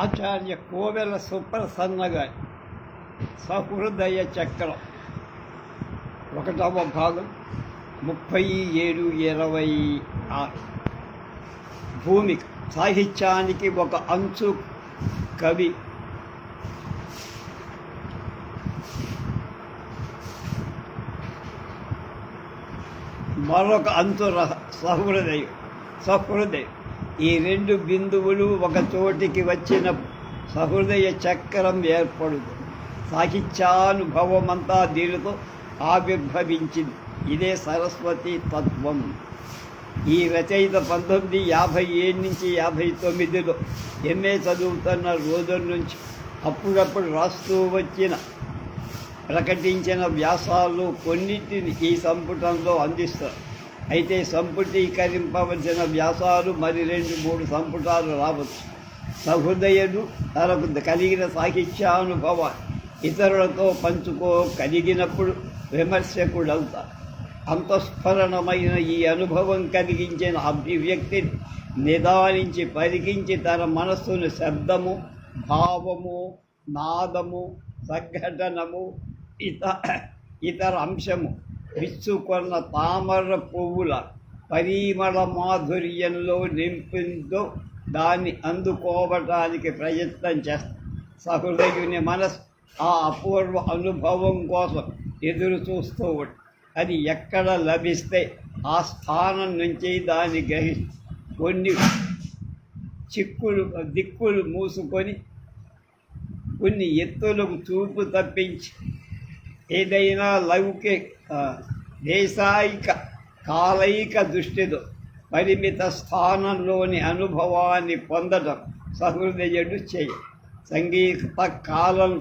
ఆచార్య కోవెల సుప్రసన్న గారి సహృదయ చక్రం 1వ భాగం 37-26. భూమిక సాహిత్యానికి ఒక అంచు కవి. మరొక అంచు సహృదయం. ఈ రెండు బిందువులు ఒక చోటికి వచ్చిన సహృదయ చక్రం ఏర్పడుతుంది. సాహిత్యానుభవమంతా దీనితో ఆవిర్భవించింది. ఇదే సరస్వతి తత్వం. ఈ రచయిత 1957 నుంచి 59లో MA చదువుతున్న రోజుల నుంచి అప్పుడప్పుడు రాస్తూ ప్రకటించిన వ్యాసాలు కొన్నింటిని ఈ సంపుటంలో అందిస్తారు. అయితే సంపుటీకరింపవలసిన వ్యాసాలు మరి 2-3 సంపుటాలు రావచ్చు. సహృదయుడు తనకు కలిగిన సాహిత్యానుభవాన్ని ఇతరులతో కలిగినప్పుడు విమర్శకుడవుతారు. అంతఃస్ఫరణమైన ఈ అనుభవం కలిగించిన అభివ్యక్తిని నిదానించి పరికించి తన మనస్సును శబ్దము, భావము, నాదము, సంఘటనము, ఇతర అంశము విచ్చుకొన్న తామర పువ్వుల పరిమళ మాధుర్యంలో నింపిందో దాన్ని అందుకోవటానికి ప్రయత్నం చేస్తాం. సహృదయుని మనసు ఆ అపూర్వ అనుభవం కోసం ఎదురు చూస్తూ ఉంటుంది. అది ఎక్కడ లభిస్తే ఆ స్థానం నుంచి దాన్ని గ్రహిస్తుంది. కొన్ని దిక్కులు మూసుకొని కొన్ని ఎత్తులకు చూపు తప్పించి ఏదైనా దేశాయిక కాలైక దృష్టితో పరిమిత స్థానంలోని అనుభవాన్ని పొందడం సహృదయుడు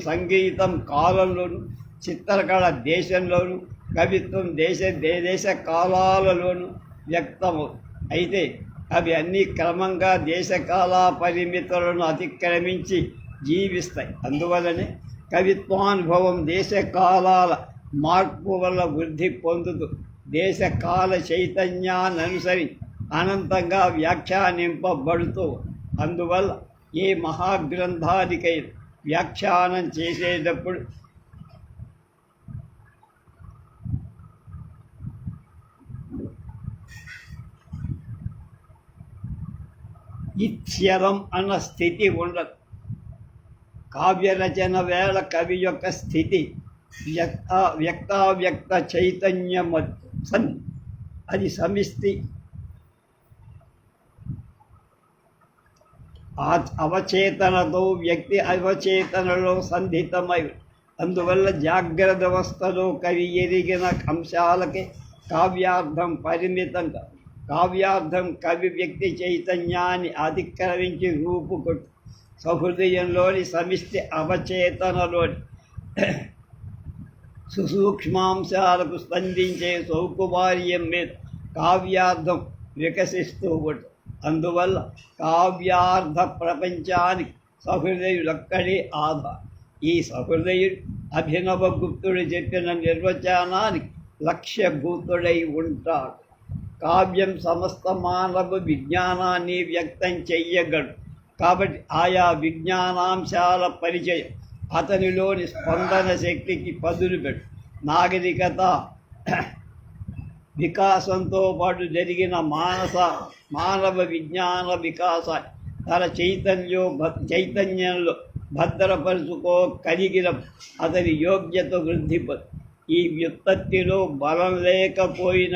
సంగీతం కాలంలోను, చిత్రకళ దేశంలోను, కవిత్వం దేశ కాలాలలోనూ వ్యక్తమవు. అయితే అవి అన్నీ క్రమంగా దేశకాల పరిమితులను అతిక్రమించి జీవిస్తాయి. అందువలనే కవిత్వానుభవం దేశకాలాల మార్పు వల్ల వృద్ధి పొందుతూ దేశకాల చైతన్యాన్ని అనుసరించి అనంతంగా వ్యాఖ్యానింపబడుతూ, అందువల్ల ఏ మహాగ్రంథానికై వ్యాఖ్యానం చేసేటప్పుడు ఇత్యరం అన్న స్థితి ఉండదు. కావ్యరచన వేళ కవి యొక్క స్థితి వ్యక్తావ్యక్త చైతన్యం అది సమిష్టి అవచేతనతో వ్యక్తి అవచేతనలో సంధితమై, అందువల్ల జాగ్రత్త అవస్థలో కవి ఎరిగిన అంశాలకే కావ్యార్థం పరిమితంగా. కావ్యార్థం కవి వ్యక్తి చైతన్యాన్ని అతిక్రమించి రూపుకొట్టు సహృదయంలోని సమిష్టి అవచేతనలోని సుసూక్ష్మాంశాలకు స్పందించే సౌకుమార్యం మీద కావ్యార్థం వికసిస్తూ ఉంటుంది. అందువల్ల కావ్యార్థ ప్రపంచానికి సహృదయుడొక్కడే ఆధారం. ఈ సహృదయుడు అభినవ గుప్తుడు చెప్పిన నిర్వచనానికి లక్ష్యభూతుడై ఉంటాడు. కావ్యం సమస్త మానవ విజ్ఞానాన్ని వ్యక్తం చెయ్యగలడు. కాబట్టి ఆయా విజ్ఞానాంశాల పరిచయం అతనిలోని స్పందన శక్తికి పదునుపెట్టు. నాగరికత వికాసంతో పాటు జరిగిన మానవ విజ్ఞాన వికాసాన్ని తన చైతన్యంలో భద్రపరుచుకోగలిగిన అతని యోగ్యత వృద్ధిపడు. ఈ వ్యుత్పత్తిలో బలం లేకపోయిన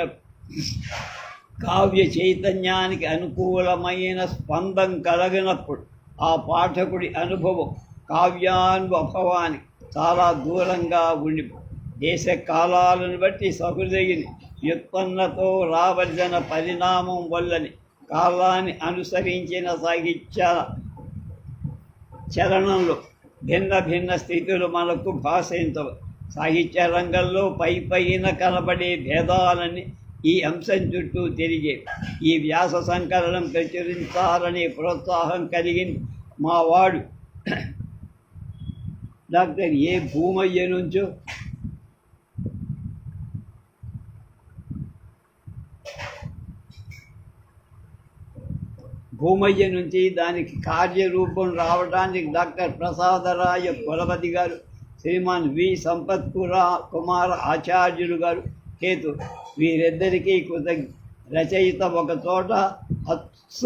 కావ్య చైతన్యానికి అనుకూలమైన స్పందం కలిగినప్పుడు ఆ పాఠకుడి అనుభవం కావ్యానుభవానికి చాలా దూరంగా ఉండిపో. దేశ కాలాలను బట్టి సహృదయుని వ్యుత్పన్నతో రావలసిన పరిణామం వల్లని కాలాన్ని అనుసరించిన సాహిత్య చలనంలో భిన్న స్థితులు మనకు భాషించవు. సాహిత్య రంగంలో పైన కనబడే భేదాలని ఈ అంశం చుట్టూ తిరిగే. ఈ వ్యాస సంకలనం ప్రచురించాలనే ప్రోత్సాహం కలిగింది మావాడు డాక్టర్ ఏ భూమయ్య నుంచో. భూమయ్య నుంచి దానికి కార్యరూపం రావడానికి డాక్టర్ ప్రసాదరాయ కులపతి గారు, శ్రీమాన్ వి కుమార ఆచార్యులు గారు హేతు. వీరిద్దరికీ కృతజ్ఞ. రచయిత ఒక చోట హత్స,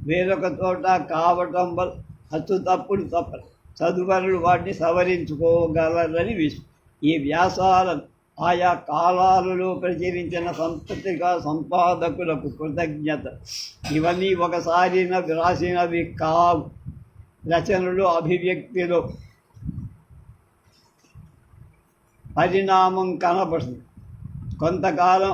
వేరొక చోట కావటం వల్ల హత్తు తప్పుడు తప్పదు. చదువరులు వాటిని సవరించుకోగలరని ఈ వ్యాసాలను ఆయా కాలాలలో ప్రచురించిన సంపత్తిగా సంపాదకులకు కృతజ్ఞత. ఇవన్నీ ఒకసారి రాసినవి కావు. రచనలు అభివ్యక్తిలో పరిణామం కనబడుతుంది. కొంతకాలం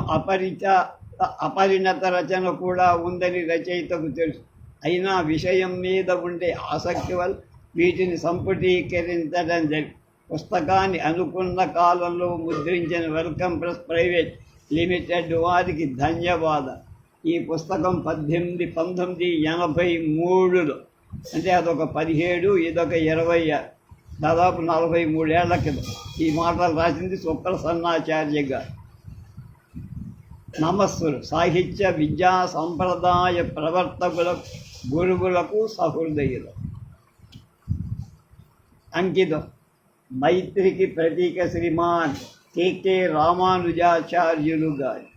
అపరిణత రచన కూడా ఉందని రచయితకు తెలుసు. అయినా విషయం మీద ఉండే ఆసక్తి వల్ల వీటిని సంపుటీకరించడం జరిగింది. పుస్తకాన్ని అనుకున్న కాలంలో ముద్రించిన వెల్కమ్ ప్రెస్ ప్రైవేట్ లిమిటెడ్ వారికి ధన్యవాదాలు. ఈ పుస్తకం 1983లో, అంటే అదొక 17, ఇదొక 26, దాదాపు 43 ఏళ్ల క్రితం ఈ మాటలు రాసింది సుప్రసన్నాచార్య గారు. నమస్సులు సాహిత్య విద్యా సంప్రదాయ ప్రవర్తకులకు, గురువులకు, సహృదయులకు అంకితం. మైత్రికి ప్రతీక శ్రీమాన్ కె రామానుజాచార్యులు గారు.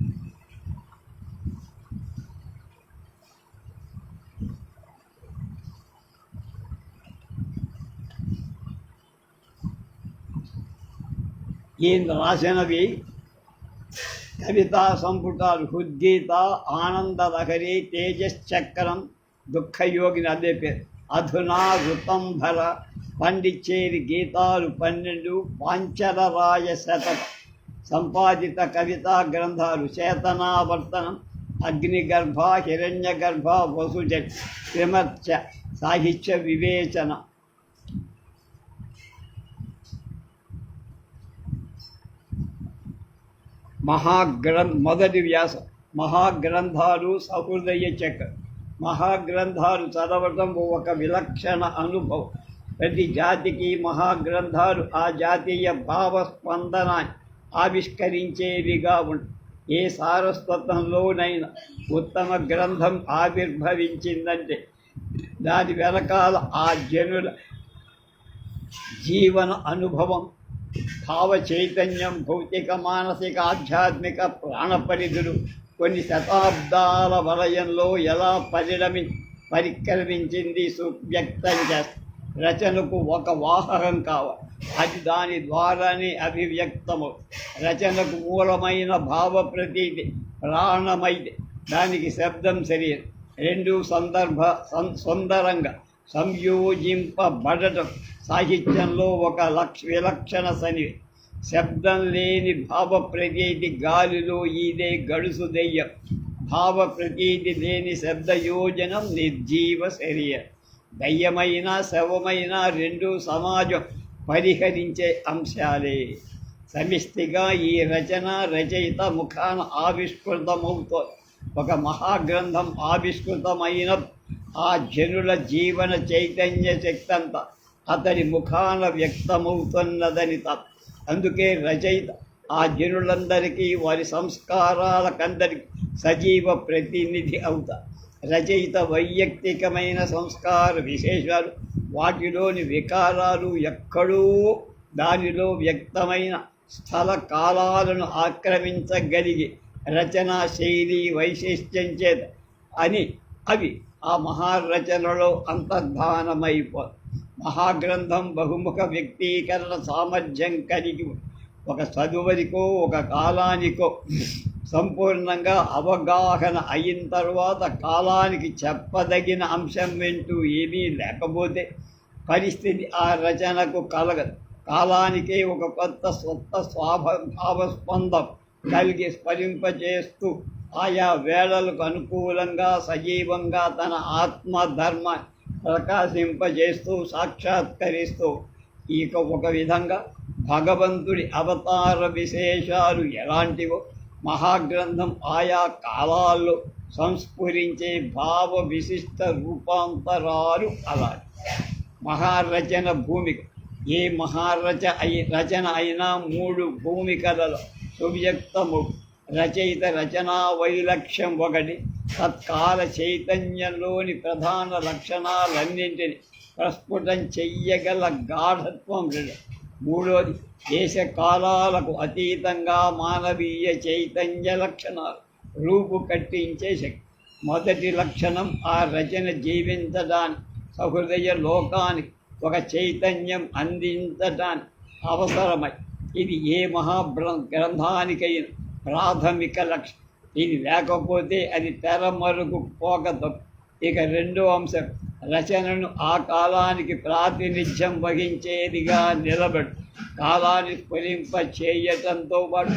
ఈయన రాసినవి కవితా సంపుటాలు: హృద్గీత, ఆనందలహరి, తేజశ్చక్రం, దుఃఖయోగిని అదే పేరు, అధునా, ఋతంభర, పండిచ్చేరి గీతాలు 12, పాంచలరాయ శతకం, సంపాదిత కవితా గ్రంథాలు చేతనావర్తనం, అగ్నిగర్భ, హిరణ్యగర్భ, వసుజ, విమర్శ, సాహిత్య వివేచన. మొదటి వ్యాసం మహాగ్రంథాలు సహృదయ చక్రం. మహాగ్రంథాలు చదవటం ఒక విలక్షణ అనుభవం. ప్రతి జాతికి మహాగ్రంథాలు ఆ జాతీయ భావస్పందనాన్ని ఆవిష్కరించేవిగా ఉంటాయి. ఏ సారస్వతంలోనైనా ఉత్తమ గ్రంథం ఆవిర్భవించిందంటే దాని వెనకాల ఆ జనుల జీవన అనుభవం, భావ చైతన్యం, భౌతిక, మానసిక, ఆధ్యాత్మిక ప్రాణపరిధులు కొన్ని శతాబ్దాల వలయంలో ఎలా పరిక్రమించింది సువ్యక్తం చేస్తుంది. రచనకు ఒక వాహకం కావాలి, అది దాని ద్వారానే అభివ్యక్తము. రచనకు మూలమైన భావ ప్రతీతి ప్రాణమైతే దానికి శబ్దం శరీరం రెండు సుందరంగా సంయోజింపబడటం సాహిత్యంలో ఒక విలక్షణ సన్నివేశం. శబ్దం లేని భావ ప్రతీతి గాలిలో ఈదే గడుసు దెయ్యం. భావ ప్రతీతి లేని శబ్దయోజనం నిర్జీవ శరీరం. దయ్యమైన శవమైన రెండు సమాజం పరిహరించే అంశాలే. సమిష్టిగా ఈ రచయిత ముఖాన ఆవిష్కృతమవుతోంది. ఒక మహాగ్రంథం ఆవిష్కృతమైన ఆ జనుల జీవన చైతన్య శక్తి అంతా అతడి ముఖాన వ్యక్తమవుతున్నదని అందుకే రచయిత ఆ జనులందరికీ వారి సంస్కారాలకందరికీ సజీవ ప్రతినిధి అవుతారు. రచయిత వైయక్తికమైన సంస్కార విశేషాలు, వాటిలోని వికారాలు ఎక్కడో దానిలో వ్యక్తమైన స్థల కాలాలను ఆక్రమించగలిగి రచనా శైలి వైశిష్ట్యం చేత అవి ఆ మహారచనలో అంతర్ధానమైపోయి మహాగ్రంథం బహుముఖ వ్యక్తీకరణ సామర్థ్యం కలిగి ఒక చదువరికో ఒక కాలానికో సంపూర్ణంగా అవగాహన అయిన తర్వాత కాలానికి చెప్పదగిన అంశం వెంటూ ఏమీ లేకపోతే పరిస్థితి ఆ రచనకు కలగదు. కాలానికే ఒక కొత్త భావస్పందం కలిగి స్ఫరింపజేస్తూ ఆయా వేళలకు అనుకూలంగా సజీవంగా తన ఆత్మధర్మ ప్రకాశింపజేస్తూ సాక్షాత్కరిస్తూ ఒక విధంగా భగవంతుడి అవతార విశేషాలు ఎలాంటివో మహాగ్రంథం ఆయా కాలాల్లో సంస్ఫురించే భావ విశిష్ట రూపాంతరాలు అలాంటి. మహారచన భూమిక. ఏ రచన అయినా 3 భూమికలలో సువ్యక్తము. రచయిత రచనా వైలక్ష్యం ఒకటి, తత్కాల చైతన్యంలోని ప్రధాన లక్షణాలన్నింటినీ ప్రస్ఫుటం చెయ్యగల గాఢత్వం రెండు. మూడోది దేశకాలాలకు అతీతంగా మానవీయ చైతన్య లక్షణాలు రూపు కట్టించే శక్తి. మొదటి లక్షణం ఆ రచన జీవించడానికి, సహృదయ లోకానికి ఒక చైతన్యం అందించడానికి అవసరమై. ఇది ఏ గ్రంథానికైన ప్రాథమిక లక్ష్యం. ఇది లేకపోతే అది తెరమరుగు పోక తప్పు. ఇక రెండో అంశం రచనను ఆ కాలానికి ప్రాతినిధ్యం వహించేదిగా నిలబడు. కాలాన్ని స్ఫురింప చేయటంతో పాటు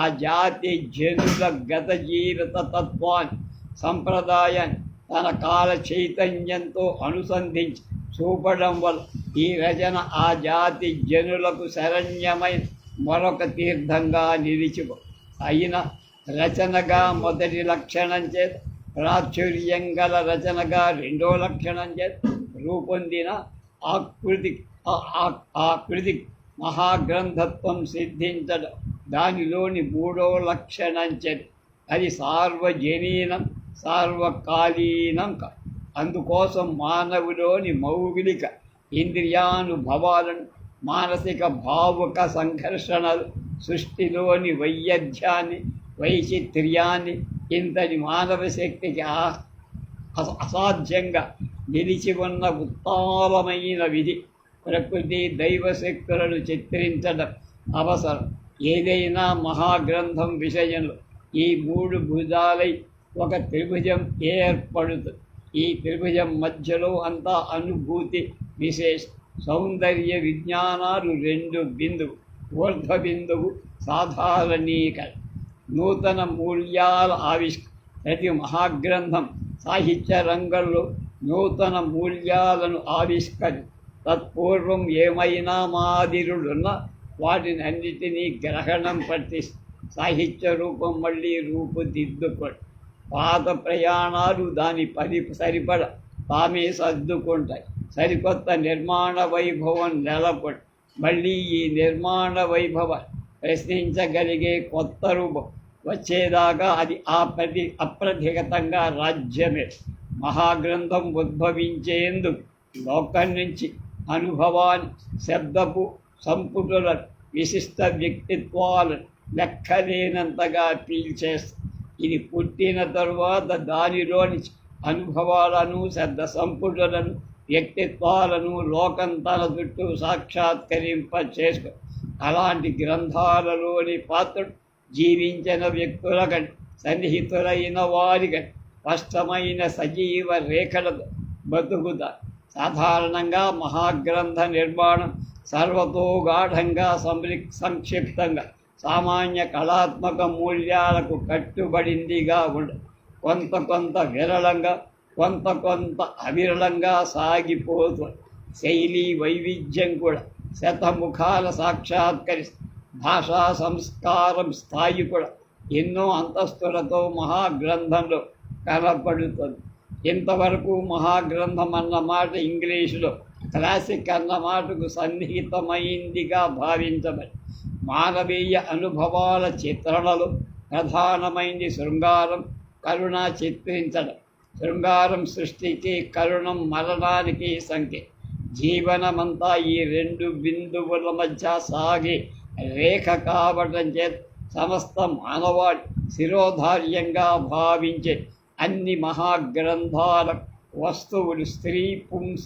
ఆ జాతి జనుల గత జీవిత తత్వాన్ని, సంప్రదాయాన్ని తన కాల చైతన్యంతో అనుసంధించి చూపడం వల్ల ఈ రచన ఆ జాతి జనులకు శరణ్యమైన మరొక తీర్థంగా నిలిచిపో. అయిన రచనగా మొదటి లక్షణం చేత, ప్రాచుర్యం గల రచనగా రెండో లక్షణం చేత రూపొందిన ఆకృతి మహాగ్రంథత్వం సిద్ధించడం దానిలోని మూడో లక్షణం చేత. అది సార్వజనీనం, సార్వకాలీనం కాదు. అందుకోసం మానవులోని మౌలిక ఇంద్రియానుభవాలను, మానసిక భావుక సంఘర్షణలు, సృష్టిలోని వైయధ్యాన్ని, వైచిత్ర్యాన్ని, ఇంతటి మానవ శక్తికి అసాధ్యంగా నిలిచి ఉన్న ఉత్తాలమైన విధి ప్రకృతి దైవశక్తులను చిత్రించడం అవసరం. ఏదైనా మహాగ్రంథం విషయంలో ఈ మూడు భుజాలై ఒక త్రిభుజం ఏర్పడుతుంది. ఈ త్రిభుజం మధ్యలో అంతా అనుభూతి విశేష, సౌందర్య విజ్ఞానాలు రెండు బిందువు. ఊర్ధ్వ బిందువు సాధారణీకరణ, నూతన మూల్యాల ఆవిష్కరణ. ప్రతి మహాగ్రంథం సాహిత్య రంగంలో నూతన మూల్యాలను ఆవిష్కరి. తత్పూర్వం ఏమైనా మాదిరులున్న వాటిని అన్నిటినీ గ్రహణం పట్టి సాహిత్య రూపం మళ్ళీ రూపుదిద్దుకోండి. పాత ప్రయాణాలు దాని సరిపడ తామే సర్దుకుంటాయి. సరికొత్త నిర్మాణ వైభవం నెలపడి మళ్ళీ ఈ నిర్మాణ వైభవం ప్రశ్నించగలిగే కొత్త రూపం వచ్చేదాకా అది అప్రతిగతంగా రాజ్యమే. మహాగ్రంథం ఉద్భవించేందుకు లోకం నుంచి అనుభవాన్ని, శబ్దపు సంపుటులను, విశిష్ట వ్యక్తిత్వాలను లెక్కలేనంతగా పీల్చేస్తుంది. ఇది పుట్టిన తరువాత దానిలోని అనుభవాలను, శబ్ద సంపుటులను, వ్యక్తిత్వాలను లోకం తన చుట్టూ సాక్షాత్కరింప చేసుకో. అలాంటి గ్రంథాలలోని పాత్రుడు జీవించిన వ్యక్తుల కంటే, సన్నిహితులైన వారి కంటే స్పష్టమైన సజీవ రేఖలతో బతుకుతారు. సాధారణంగా మహాగ్రంథ నిర్మాణం సర్వతోగాఢంగా సంక్షిప్తంగా సామాన్య కళాత్మక మూల్యాలకు కట్టుబడిందిగా ఉండదు. కొంత విరళంగా, కొంత అవిరళంగా సాగిపోతుంది. శైలి వైవిధ్యం కూడా శతముఖాల సాక్షాత్కరిస్తుంది. భాషా సంస్కారం స్థాయి కూడా ఎన్నో అంతస్తులతో మహాగ్రంథంలో కనపడుతుంది. ఇంతవరకు మహాగ్రంథం అన్న మాట ఇంగ్లీషులో క్లాసిక్ అన్న మాటకు సన్నిహితమైందిగా భావించబడి, మానవీయ అనుభవాల చిత్రణలో ప్రధానమైంది శృంగారం, కరుణ చిత్రించడం. శృంగారం సృష్టికి, కరుణం మరణానికి సంకేతం. జీవనమంతా ఈ రెండు బిందువుల మధ్య సాగే రేఖ కావటం చేత సమస్త మానవాళి శిరోధార్యంగా భావించే అన్ని మహాగ్రంథాల వస్తువులు స్త్రీ పుంస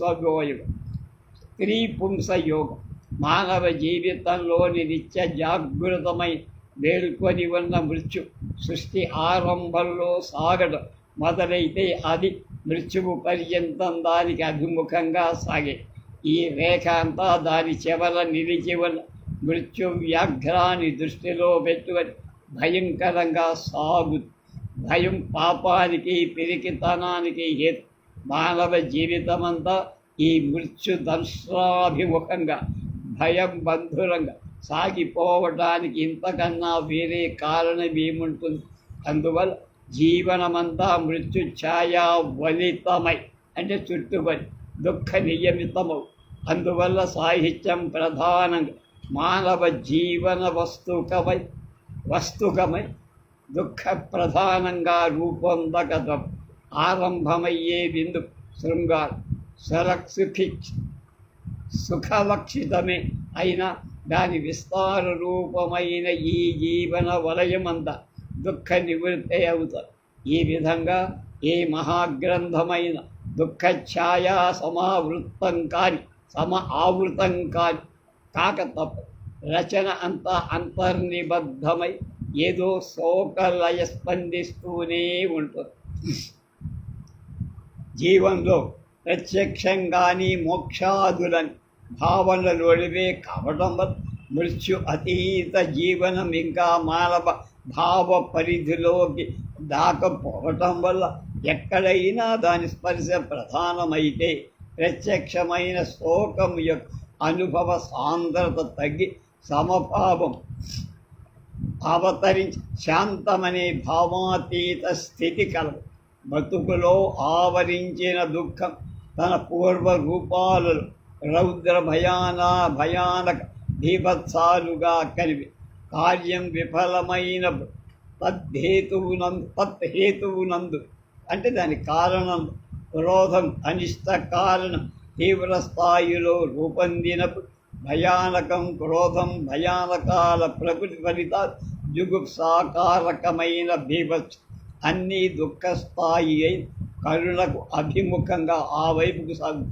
యోగం. మానవ జీవితంలోని నిత్య జాగృతమై మేల్కొని ఉన్న మృత్యు సృష్టి ఆరంభంలో సాగడం మొదలైతే అది మృత్యువు పర్యంతం దానికి అభిముఖంగా సాగే. ఈ రేఖ అంతా దాని చివర నిలిచి ఉన్న మృత్యు వ్యాఘ్రాన్ని దృష్టిలో పెట్టుకొని భయంకరంగా సాగు. భయం పాపానికి, పిరికితనానికి హేతు. మానవ జీవితమంతా ఈ మృత్యు దంశ్రాభిముఖంగా, భయం బంధురంగా సాగిపోవటానికి ఇంతకన్నా వేరే కారణం ఏముంటుంది? అందువల్ల జీవనమంతా మృత్యు ఛాయా వలితమై, అంటే చుట్టుబడి దుఃఖ నియమితమవు. అందువల్ల సాహిత్యం ప్రధానంగా మానవ జీవన వస్తుకమై దుఃఖ ప్రధానంగా రూపొందగతం ఆరంభమయ్యే బిందు శృంగారం సుఖలక్షితమే అయిన దాని విస్తార రూపమైన ఈ జీవన వలయమంతా దుఃఖ నివృత్తి అవుతారు. ఈ విధంగా ఈ మహాగ్రంథమైన దుఃఖ ఛాయా ఆవృతం కాని కాక తప్ప రచన అంతా అంతర్నిబద్ధమై ఏదో శోకలయ స్పందిస్తూనే ఉంటుంది. జీవంలో ప్రత్యక్షంగాని మోక్షాదులని భావనలు ఒడివే కావడం వల్ల మృత్యు అతీత జీవనం ఇంకా మానవ భావ పరిధిలోకి దాకపోవటం వల్ల ఎక్కడైనా దాని స్పర్శ ప్రధానమైతే ప్రత్యక్షమైన శోకం యొక్క అనుభవ సాంద్రత తగ్గి సమభావం అవతరించి శాంతమనే భావాతీత స్థితి కలదు. బతుకులో ఆవరించిన దుఃఖం తన పూర్వ రూపాలలో రౌద్ర భయానక బీభత్సాలుగా కలిపి కార్యం విఫలమైన తత్హేతువునందు అంటే దాని కారణం క్రోధం అనిష్ట కారణం తీవ్ర స్థాయిలో రూపొందినప్పుడు భయానకం క్రోధం భయానకాల ప్రకృతి ఫలితాలు జుగుప్సాకారకమైన బీభత్స అన్నీ దుఃఖస్థాయి అయి కరుణకు అభిముఖంగా ఆ వైపుకు సాగు.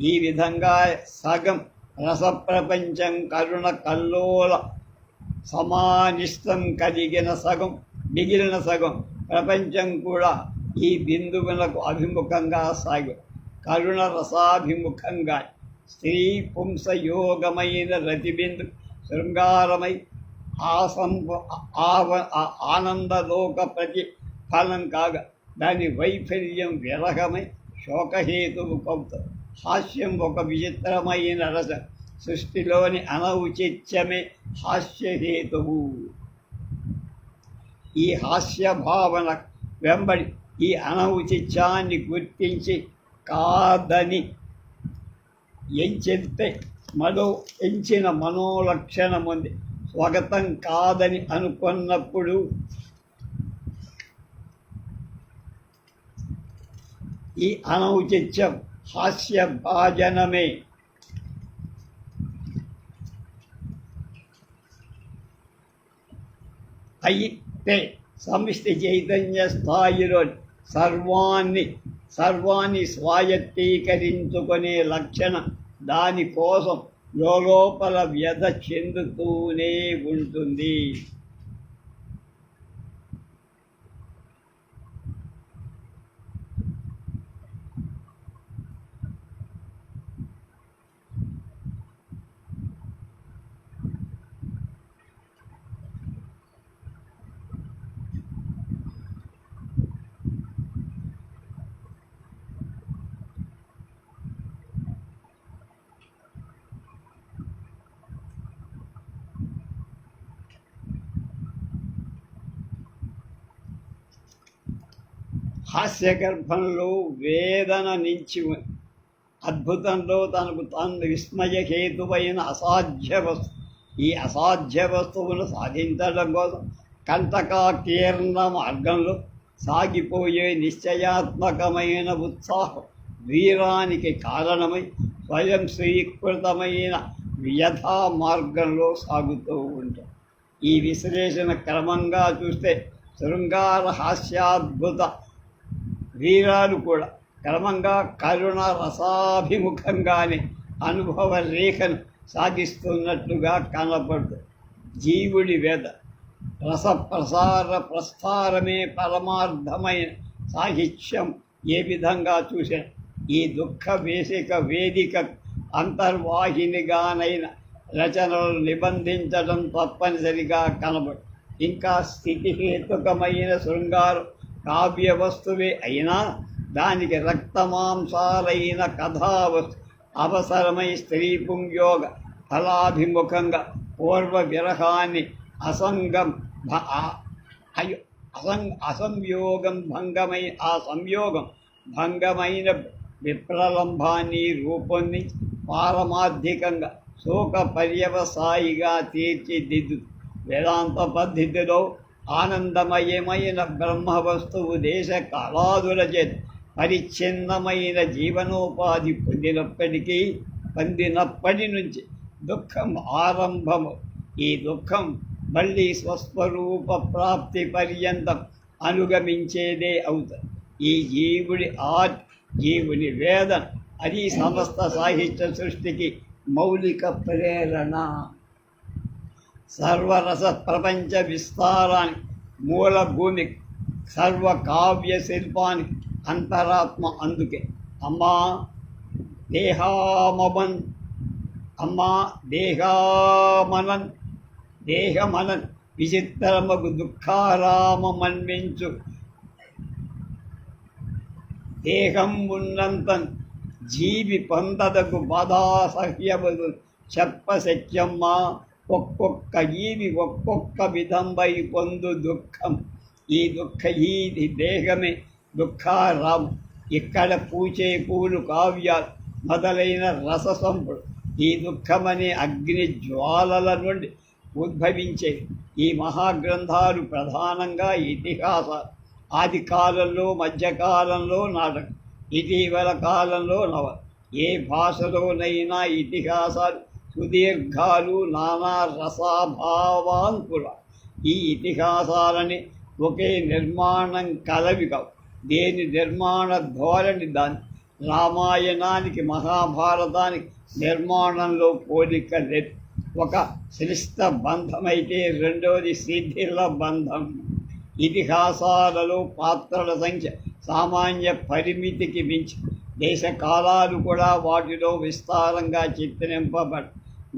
ఈ విధంగా సగం రసప్రపంచం కరుణ కల్లోల సమానిష్టం కలిగిన సగం మిగిలిన సగం ప్రపంచం కూడా ఈ బిందువులకు అభిముఖంగా సాగు. కరుణ రసాభిముఖంగా స్త్రీ పుంసయోగమైన రతిబిందు శృంగారమై ఆనందలోక ప్రతిఫలం కాగా దాని వైఫల్యం విరహమై శోకహేతువు కవుతారు. హాస్యం ఒక విచిత్రమైన రస సృష్టిలోని అనౌచిత్యమే హాస్యహేతువు. ఈ హాస్య భావన వెంబడి ఈ అనౌచిత్యాన్ని గుర్తించి కాదని ఎంచిన మనోలక్షణం ఉంది. స్వగతం కాదని అనుకున్నప్పుడు ఈ అనౌచిత్యం హాస్య భాజనమే. అయితే సమిష్టి చైతన్య స్థాయిలో సర్వాన్ని స్వాయత్తీకరించుకునే లక్షణం దానికోసం లోపల వ్యధ చెందుతూనే ఉంటుంది. హాస్యగర్భంలో వేదన నుంచి అద్భుతంలో తనకు తాను విస్మయహేతువైన అసాధ్య వస్తువు. ఈ అసాధ్య వస్తువును సాధించడం కోసం కంటకాకీర్ణ మార్గంలో సాగిపోయే నిశ్చయాత్మకమైన ఉత్సాహం వీరానికి కారణమై స్వయం స్వీకృతమైన వ్యథా మార్గంలో సాగుతూ ఉంటాం. ఈ విశ్లేషణ క్రమంగా చూస్తే శృంగార హాస్యాద్భుత వీరాలు కూడా క్రమంగా కరుణ రసాభిముఖంగానే అనుభవ రేఖను సాగిస్తున్నట్టుగా కనపడుతుంది. జీవుడి వేద ప్రస్థారమే పరమార్థమైన సాహిత్యం ఏ విధంగా చూసిన ఈ దుఃఖ వేదిక అంతర్వాహినిగానైన రచనలు నిబంధించడం తప్పనిసరిగా కనబడు. ఇంకా స్థితిహేతుకమైన శృంగారం కావ్య వస్తువే అయినా దానికి రక్తమాంసాలైన కథావస్తు అవసరమై స్త్రీ పుంయోగ ఫలాభిముఖంగా పూర్వ విరహాన్ని అసంయోగం భంగమైన విప్రలంభాన్ని రూపొందించి పారమార్థికంగా శోక పర్యవసాయిగా తీర్చిదిద్దు. వేదాంత పద్ధతిలో ఆనందమయమైన బ్రహ్మవస్తువు దేశ కాలాదుల చేత పరిచ్ఛిన్నమైన జీవనోపాధి పొందినప్పటి నుంచి దుఃఖం ఆరంభము. ఈ దుఃఖం మళ్ళీ స్వస్వరూప ప్రాప్తి పర్యంతం అనుగమించేదే అవుతుంది. ఈ జీవుని వేదన అది సమస్త సాహిత్య సృష్టికి మౌలిక ప్రేరణ. సర్వరస ప్రపంచ విస్తారానికి మూలభూమి, సర్వకావ్య శిల్పానికి అంతరాత్మ. అందుకే అమ్మా దేహమనన్ విచిత్రమగు దుఃఖారామన్వించు దేహం ఉన్నంత జీవి పొందదగు బాధాసహ్యములు చెప్పశక్యమ్మా. ఒక్కొక్క జీవి ఒక్కొక్క విధంపై పొందు దుఃఖం. ఈ దేహమే దుఃఖారాము. ఇక్కడ పూచే పూలు, కావ్యాలు మొదలైన రససంపుడు ఈ దుఃఖమనే అగ్ని జ్వాలల నుండి ఉద్భవించే. ఈ మహాగ్రంథాలు ప్రధానంగా ఇతిహాసాలు. ఆది కాలంలో, మధ్యకాలంలో నాటకం, ఇటీవల కాలంలో నవల. ఏ భాషలోనైనా ఇతిహాసాలు సుదీర్ఘాలు, నానా రసాభావాంకుల. ఈ ఇతిహాసాలని ఒకే నిర్మాణం కలవి కావు. దేని నిర్మాణ ధోరణి దాని. రామాయణానికి మహాభారతానికి నిర్మాణంలో పోలిక లేదు. ఒక శ్లిష్ట బంధమైతే రెండోది శిథిల బంధం. ఇతిహాసాలలో పాత్రల సంఖ్య సామాన్య పరిమితికి మించి దేశకాలాలు కూడా వాటిలో విస్తారంగా చిత్రింపబడి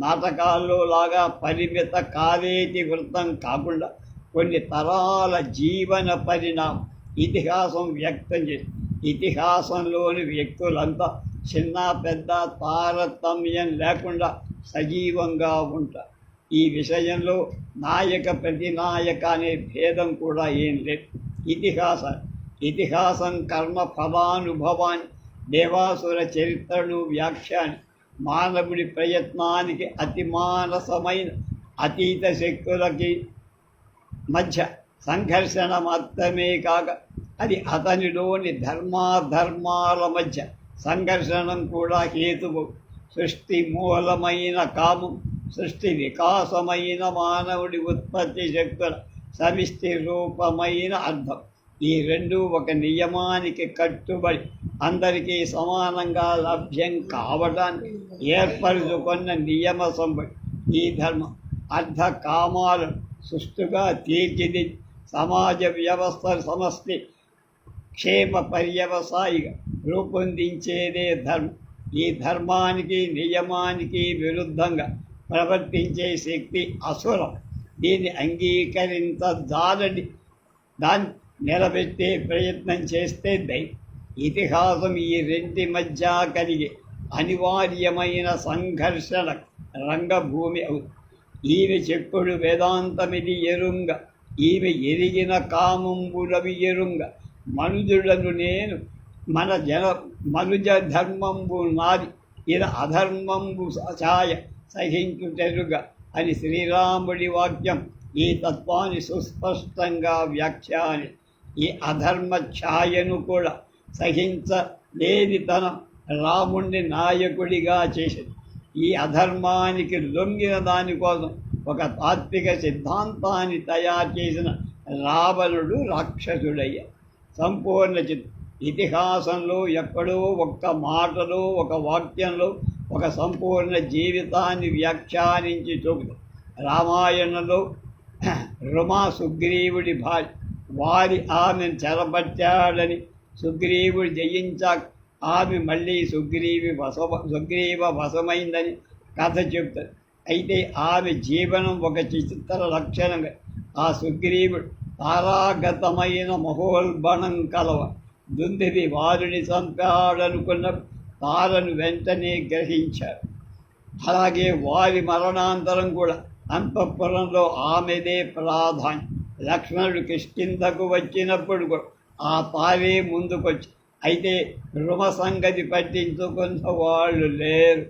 నాటకాల్లో లాగా పరిమిత కాలేటి వృత్తం కాకుండా కొన్ని తరాల జీవన పరిణామం ఇతిహాసం వ్యక్తం చేసి ఇతిహాసంలోని వ్యక్తులంతా చిన్న పెద్ద తారతమ్యం లేకుండా సజీవంగా ఉంటారు. ఈ విషయంలో నాయక ప్రతినాయక అనే భేదం కూడా ఏం లేదు. ఇతిహాసం కర్మ ఫలానుభవాన్ని, దేవాసుర చరిత్రను వ్యాఖ్యాని, మానవుడి ప్రయత్నానికి అతిమానసమైన అతీత శక్తులకి మధ్య సంఘర్షణ మాత్రమే కాక అది అతనిలోని ధర్మాధర్మాల మధ్య సంఘర్షణం కూడా హేతువు. సృష్టి మూలమైన కామం, సృష్టి వికాసమైన మానవుడి ఉత్పత్తి శక్తుల సమిష్టి రూపమైన అర్థం. ఈ రెండు ఒక నియమానికి కట్టుబడి అందరికీ సమానంగా లభ్యం కావడానికి ఏర్పరచుకున్న నియమ సంబడి. ఈ ధర్మం అర్ధ కామాలను సుష్టుగా తీర్చిది సమాజ వ్యవస్థ సమష్టి క్షేమ పర్యవసాయిగా రూపొందించేదే ధర్మం. ఈ ధర్మానికి నియమానికి విరుద్ధంగా ప్రవర్తించే శక్తి అసురం. దీన్ని అంగీకరించదాలని దాన్ని నిలబెట్టే ప్రయత్నం చేస్తే దైవం. ఇతిహాసం ఈ రెంటి మధ్య కలిగే అనివార్యమైన సంఘర్షణ రంగభూమి అవుతుంది. ఈమె చెప్పుడు వేదాంతమిది ఎరుంగ, ఈమె ఎరిగిన కామంబులవి ఎరుంగ. మనుజులను నేను మనుజ ధర్మంబు నాది, ఇద అధర్మంబు ఛాయ సహించుటెరుగ అని శ్రీరాముడి వాక్యం ఈ తత్వాన్ని సుస్పష్టంగా వ్యాఖ్యాని. ఈ అధర్మ ఛాయను కూడా సహించలేని తనం రాముణ్ణి నాయకుడిగా చేసింది. ఈ అధర్మానికి లొంగిన దానికోసం ఒక తాత్విక సిద్ధాంతాన్ని తయారు చేసిన రావణుడు రాక్షసుడయ్యాడు. సంపూర్ణ ఇతిహాసంలో ఎక్కడో ఒక్క మాటలో, ఒక వాక్యంలో ఒక సంపూర్ణ జీవితాన్ని వ్యాఖ్యానించి చూపుతారు. రామాయణంలో రుమా సుగ్రీవుడి భార్య. వారి ఆమెను చెరపట్టాడని సుగ్రీవుడు జయించాక ఆమె మళ్ళీ సుగ్రీవ వశమైందని కథ చెప్తారు. అయితే ఆమె జీవనం ఒక చిత్ర లక్షణంగా ఆ సుగ్రీవుడు తారాగతమైన మహోల్బణం కలవ దుందివి వారిని చంపాడనుకున్న తారను వెంటనే గ్రహించారు. అలాగే వారి మరణాంతరం కూడా అంతఃపురంలో ఆమెదే ప్రాధాన్యం. లక్ష్మణుడు కిష్కింధకు వచ్చినప్పుడు కూడా ఆ తారే ముందుకొచ్చి, అయితే రుమ సంగతి పట్టించుకున్న వాళ్ళు లేరు.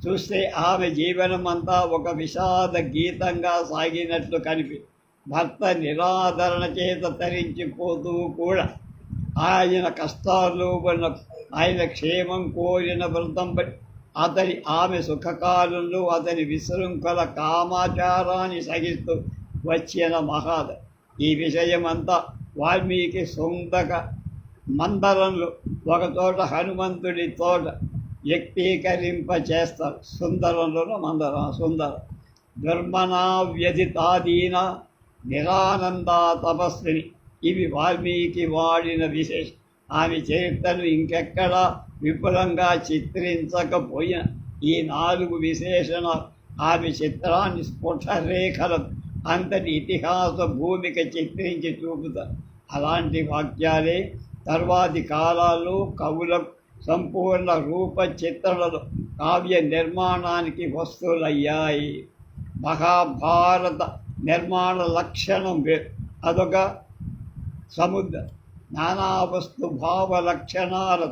చూస్తే ఆమె జీవనం అంతా ఒక విషాద గీతంగా సాగినట్లు భర్త నిరాదరణ చేత తరించిపోతూ కూడా ఆయన కష్టాల్లో ఉన్న ఆయన క్షేమం కోరిన వ్రతం అతని ఆమె సుఖకాలంలో అతని విశృంఖల కామాచారాన్ని సహిస్తూ వచ్చిన మహాద. ఈ విషయమంతా వాల్మీకి సొంతక మందరంలో ఒకచోట హనుమంతుడి తోట వ్యక్తీకరింప చేస్తారు. సుందరంలోనూ మందరం సుందరం. దుర్మనా వ్యధితాదీన నిరానంద తపస్విని, ఇవి వాల్మీకి వాడిన విశేషం. ఆమె చరిత్రను ఇంకెక్కడా విపులంగా చిత్రించకపోయిన ఈ 4 విశేషణాలు ఆమె చిత్రాన్ని స్ఫుటరేఖలు అంతటి ఇతిహాస భూమిక చిత్రించి చూపుతారు. అలాంటి వాక్యాలే తర్వాతి కాలాల్లో కవులకు సంపూర్ణ రూప చిత్రణలో కావ్య నిర్మాణానికి వస్తువులయ్యాయి. మహాభారత నిర్మాణ లక్షణం వేరు. అదొక సముద్రం. నానా వస్తు భావ లక్షణాల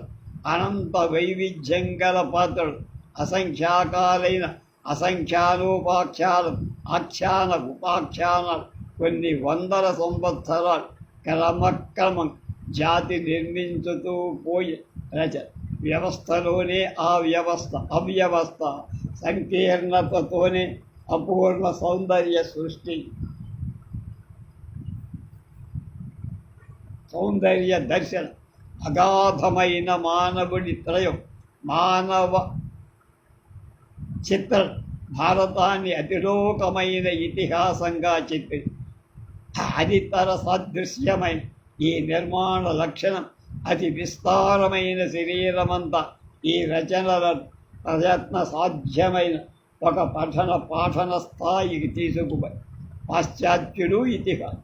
అనంత వైవిధ్యం గల పాత్రలు, అసంఖ్యాకాలైన అసంఖ్యాలోపాఖ్యాలు, ఆఖ్యాన ఉపాఖ్యానాలు, కొన్ని వందల సంవత్సరాలు క్రమక్రమం జాతి నిర్మించుతూ పోయి రచన వ్యవస్థలోనే ఆ వ్యవస్థ అవ్యవస్థ, సంకీర్ణతతోనే అపూర్ణ సౌందర్య సృష్టి, సౌందర్య దర్శన, అగాధమైన మానవుడి త్రయం, మానవ చిత్రం భారతాన్ని అతిలోకమైన ఇతిహాసంగా చెప్పి అదితర సదృశ్యమైన ఈ నిర్మాణ లక్షణం అతి విస్తారమైన శరీరమంతా ఈ రచనల ప్రయత్న సాధ్యమైన ఒక పాఠన స్థాయికి తీసుకుపోయి పాశ్చాత్యులు ఇతిహాసం,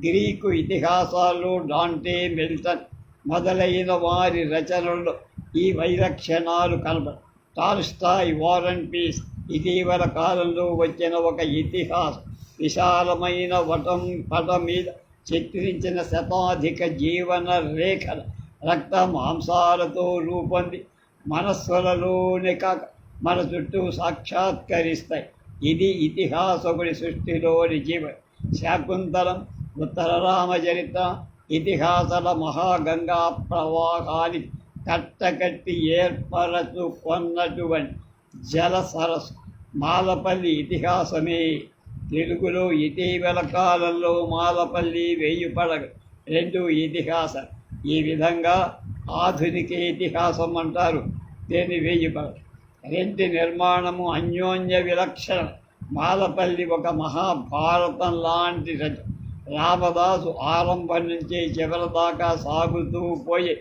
గ్రీకు ఇతిహాసాల్లో డాంటే, మిల్టన్ మొదలైన వారి రచనల్లో ఈ వైలక్షణాలు కనబడ. టాల్స్టాయ్, వార్ అండ్ పీస్ ఇటీవల కాలంలో వచ్చిన ఒక ఇతిహాసం విశాలమైన పటం మీద చిత్రించిన శతాధిక జీవన రేఖల రక్త మాంసాలతో రూపొంది మనస్సులలోనే కాక మన చుట్టూ సాక్షాత్కరిస్తాయి. ఇది ఇతిహాసకుడి సృష్టిలోని జీవం. శాకుంతలం, ఉత్తర రామచరిత్ర ఇతిహాసాల మహాగంగా ప్రవాహాన్ని కట్టకట్టి ఏర్పరచుకొన్నటువంటి జల సరస్సు మాలపల్లి ఇతిహాసమే. తెలుగులో ఇటీవల కాలంలో మాలపల్లి, వేయి పడగ 2 ఇతిహాసం. ఈ విధంగా ఆధునిక ఇతిహాసం అంటారు దీన్ని. వేయి పడగ 2 నిర్మాణము అన్యోన్య విలక్షణం. మాలపల్లి ఒక మహాభారతం లాంటి రచన. రామదాసు ఆరంభం నుంచి చివరి దాకా సాగుతూ పోయి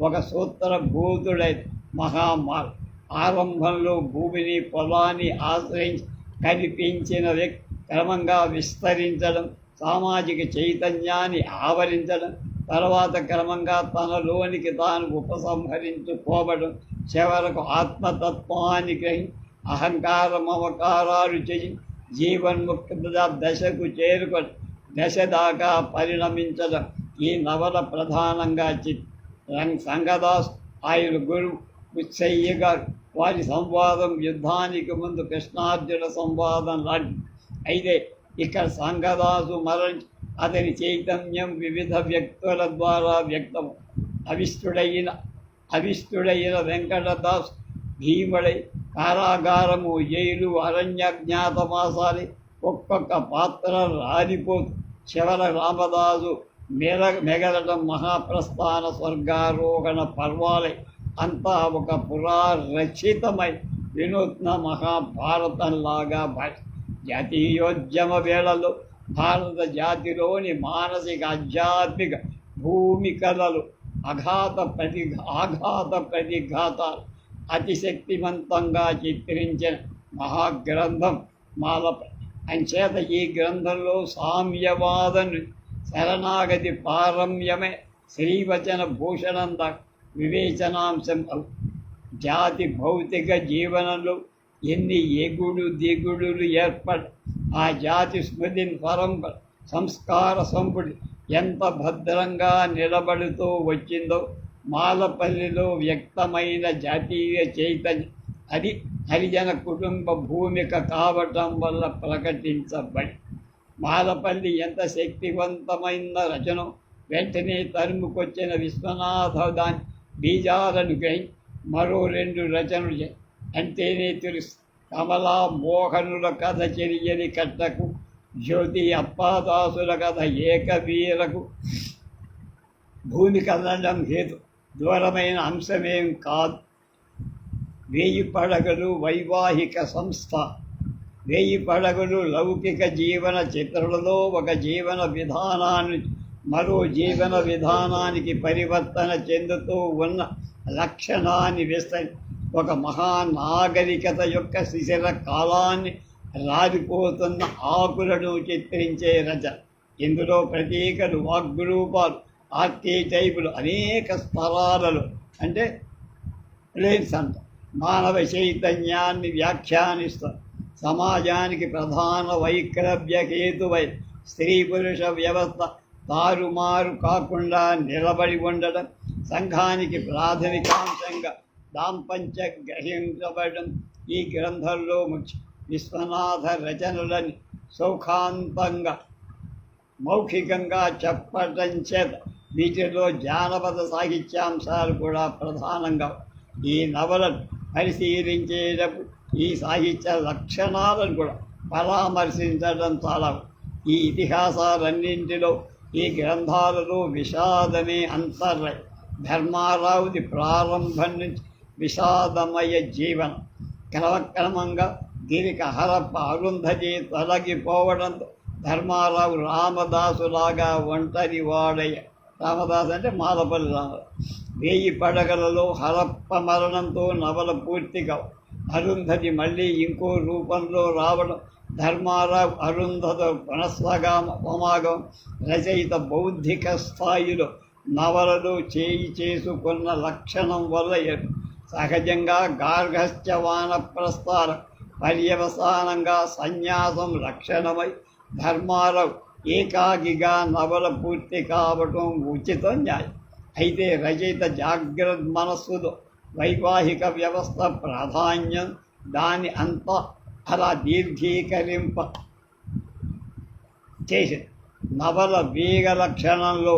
ఒక సూత్రభూతుడై మహామాల్. ఆరంభంలో భూమిని పొలాన్ని ఆశ్రయించి కనిపించిన వ్యక్తి క్రమంగా విస్తరించడం, సామాజిక చైతన్యాన్ని ఆవరించడం, తర్వాత క్రమంగా తనలోనికి తాను ఉపసంహరించుకోవడం, చివరకు ఆత్మతత్వాన్ని గ్రహించి అహంకార మమకారాలు చేసి జీవన్ముక్త దశకు చేరుకొని దశ దాకా పరిణమించడం ఈ నవల ప్రధానంగా సంగదాస్, ఆయన గురువు ఉచ్చయ్య గారు వారి సంవాదం యుద్ధానికి ముందు కృష్ణార్జున సంవాదం లాంటి. అయితే ఇక్కడ సంగదాసు మరణించి అతని చైతన్యం వివిధ వ్యక్తుల ద్వారా వ్యక్తం. అవిష్టుడైన వెంకటదాస్ భీముడై కారాగారము, జైలు, అరణ్యజ్ఞాతమాసాలి ఒక్కొక్క పాత్ర రాలిపోతూ చివర రామదాసు మెగలడం మహాప్రస్థాన స్వర్గారోహణ పర్వాలై అంతా ఒక పురారక్షితమై వినూత్న మహాభారతంలాగా జాతీయోద్యమ వేళలో భారత జాతిలోని మానసిక ఆధ్యాత్మిక భూమికలలో ఆఘాత ప్రతిఘాతాలు అతిశక్తివంతంగా చిత్రించిన మహాగ్రంథం మాలపల్లి. అంచేత ఈ గ్రంథంలో సామ్యవాదను శరణాగతి పారమ్యమే శ్రీవచన భూషణంత వివేచనాంశం. జాతి భౌతిక జీవనంలో ఎన్ని ఎగుడు దిగుడులు ఏర్పడ ఆ జాతి స్మృతిని పరంపర సంస్కార సంపుడి ఎంత భద్రంగా నిలబడుతూ వచ్చిందో మాలపల్లిలో వ్యక్తమైన జాతీయ చైతన్యం అది హరిజన కుటుంబ భూమిక కావటం వల్ల ప్రకటించబడి మాలపల్లి ఎంత శక్తివంతమైన రచన. వెంటనే తరుముకొచ్చిన విశ్వనాథ దాని బీజాలను గ్రహించి మరో 2 రచనలు అంటేనే తెలుసు. కమలా మోహనుల కథ చెరియని కట్టకు, జ్యోతి అప్పాదాసుల కథ ఏకవీరకు, భూమి కదలడం హేతు దూరమైన అంశమేం కాదు. 1000 పడగలు వైవాహిక సంస్థ. 1000 పడగలు లౌకిక జీవన చిత్రులలో ఒక జీవన విధానాన్ని మరో జీవన విధానానికి పరివర్తన చెందుతూ ఉన్న లక్షణాన్ని విస్తరి ఒక మహానాగరికత యొక్క శిశిర కాలాన్ని రాలిపోతున్న ఆకులను చిత్రించే రచన. ఇందులో ప్రతీకలు, వాగ్రూపాలు, ఆర్కిటైపులు అనేక స్తరాలలో అంటే ప్లేన్స్ అంట మానవ చైతన్యాన్ని వ్యాఖ్యానిస్తారు. సమాజానికి ప్రధాన వైక్లభ్య హేతువై స్త్రీ పురుష వ్యవస్థ తారుమారు కాకుండా నిలబడి ఉండడం, సంఘానికి ప్రాథమికాంశంగా దాంపత్య గ్రహించబడడం ఈ గ్రంథంలో ముఖ్యం. విశ్వనాథ రచనలని సౌఖాంతంగా మౌఖికంగా చెప్పటం చేత వీటిలో జానపద సాహిత్యాంశాలు కూడా ప్రధానంగా. ఈ నవలను పరిశీలించేటప్పుడు ఈ సాహిత్య లక్షణాలను కూడా పరామర్శించడం చాలా. ఈ ఇతిహాసాలన్నింటిలో ఈ గ్రంథాలలో విషాదమే అంతర్లయం. ధర్మారావుది ప్రారంభం నుంచి విషాదమయ జీవనం. క్రమక్రమంగా దీనికి హరప్ప అరుంధతి తొలగిపోవడంతో ధర్మారావు రామదాసులాగా ఒంటరి వాడయ్య. రామదాసు అంటే మాలపల్లి రామదాసు. 1000 పడగలలో హరప్ప మరణంతో నవల పూర్తిగా. అరుంధతి మళ్ళీ ఇంకో రూపంలో రావడం, ధర్మారావు అరుంధత పునఃసమాగం రచయిత బౌద్ధిక స్థాయిలో నవలలో చేసుకున్న లక్షణం వల్ల సహజంగా గార్హస్థ్య వానప్రస్థాన పర్యవసానంగా సన్యాసం లక్షణమై ధర్మారావు ఏకాకిగా నవల పూర్తి కావటం ఉచితం న్యాయం. అయితే రచయిత జాగ్రత్త మనస్సులో వైవాహిక వ్యవస్థ ప్రాధాన్యం దాని అంతా అలా దీర్ఘీకరింప చేసింది. నవల వేగ లక్షణంలో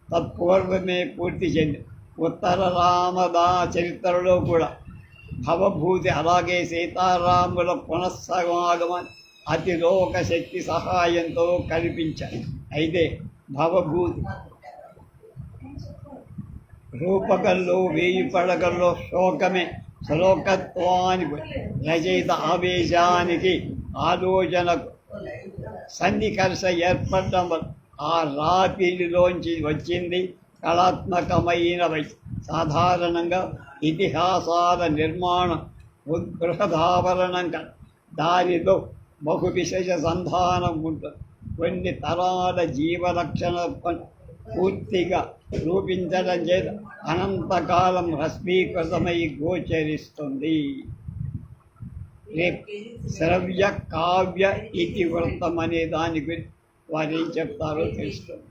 తత్పూర్వమే పూర్తి చెంది. ఉత్తర రామదా చరిత్రలో కూడా భవభూతి అలాగే సీతారాముల పునఃసమాగమని అతిలోక శక్తి సహాయంతో కల్పించాయి. అయితే భవభూతి రూపకంలో 1000 పడగల్లో శోకమే శ్లోకత్వానికి రచయిత ఆవేశానికి ఆలోచనకు సన్నికర్ష ఏర్పడడం వల్ల ఆ రాపిడిలోంచి వచ్చింది కళాత్మకమైన వయసు. సాధారణంగా ఇతిహాసాల నిర్మాణం బృహదావరణంగా దానిలో బహు విశేష సంధానం ఉంటుంది. కొన్ని తరాల జీవలక్షణ పూర్తిగా రూపించడం చేత అనంతకాలం రశ్మీకృతమై గోచరిస్తుంది. శ్రవ్య కావ్య ఇతివృత్తం అనే దాని గురించి వారు ఏం చెప్తారో తెలుస్తుంది.